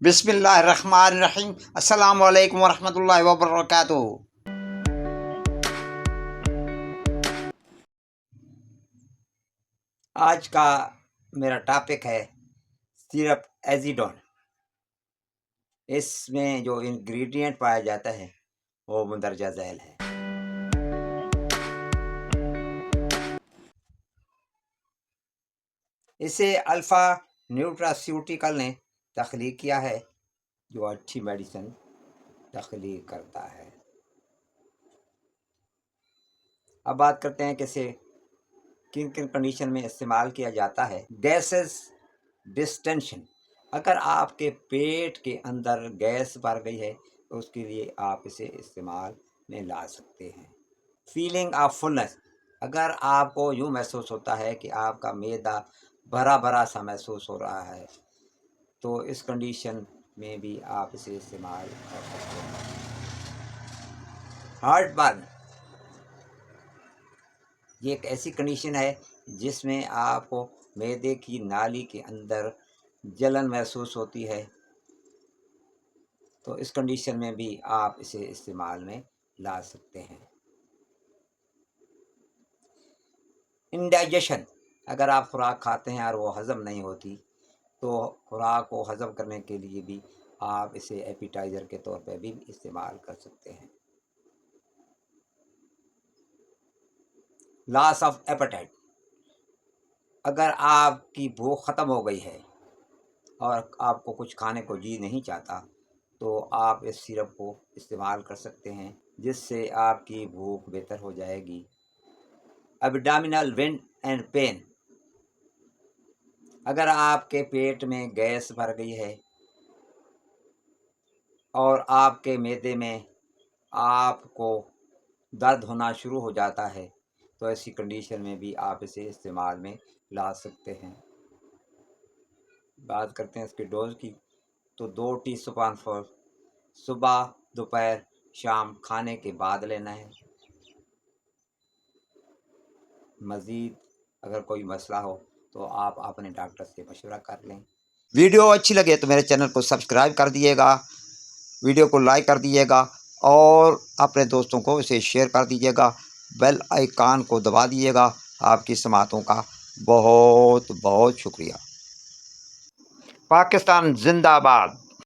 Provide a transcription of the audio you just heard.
बिस्मिल्लाहिर्रहमानिर्रहीम। अस्सलामु अलैकुम वरहमतुल्लाहि वबरकातुहू। आज का मेरा टॉपिक है सिरप एज़िडोन। इसमें जो इंग्रेडिएंट पाया जाता है वो मंदरजा झैल है। इसे अल्फ़ा न्यूट्रास्यूटिकल ने तख्लीक किया है, जो अच्छी मेडिसिन तख्लीक करता है। अब बात करते हैं कि इसे किन किन कंडीशन में इस्तेमाल किया जाता है। गैसेस डिस्टेंशन, अगर आपके पेट के अंदर गैस भर गई है तो उसके लिए आप इसे इस्तेमाल में ला सकते हैं। फीलिंग ऑफ फुलनेस, अगर आपको यूँ महसूस होता है कि आपका मैदा भरा भरा सा महसूस हो रहा है तो इस कंडीशन में भी आप इसे इस्तेमाल कर सकते हैं। हार्ट बर्न, ये एक ऐसी कंडीशन है जिसमें आपको मैदे की नाली के अंदर जलन महसूस होती है, तो इस कंडीशन में भी आप इसे इस्तेमाल में ला सकते हैं। इंडाइजेशन, अगर आप खुराक खाते हैं और वो हज़म नहीं होती तो खुराक को हज़म करने के लिए भी आप इसे एपिटाइज़र के तौर पर भी इस्तेमाल कर सकते हैं। लॉस ऑफ एपेटाइट, अगर आपकी भूख ख़त्म हो गई है और आपको कुछ खाने को जी नहीं चाहता तो आप इस सिरप को इस्तेमाल कर सकते हैं, जिससे आपकी भूख बेहतर हो जाएगी। एब्डोमिनल वेन एंड पेन, अगर आपके पेट में गैस भर गई है और आपके मैदे में आपको दर्द होना शुरू हो जाता है तो ऐसी कंडीशन में भी आप इसे इस्तेमाल में ला सकते हैं। बात करते हैं इसके डोज की, तो 2 टीस्पून सुबह, दोपहर, शाम खाने के बाद लेना है। मज़ीद अगर कोई मसला हो तो आप अपने डॉक्टर से मशवरा कर लें। वीडियो अच्छी लगे तो मेरे चैनल को सब्सक्राइब कर दिएगा, वीडियो को लाइक कर दीजिएगा और अपने दोस्तों को इसे शेयर कर दीजिएगा। बेल आइकन को दबा दीजिएगा। आपकी समातों का बहुत बहुत शुक्रिया। पाकिस्तान जिंदाबाद।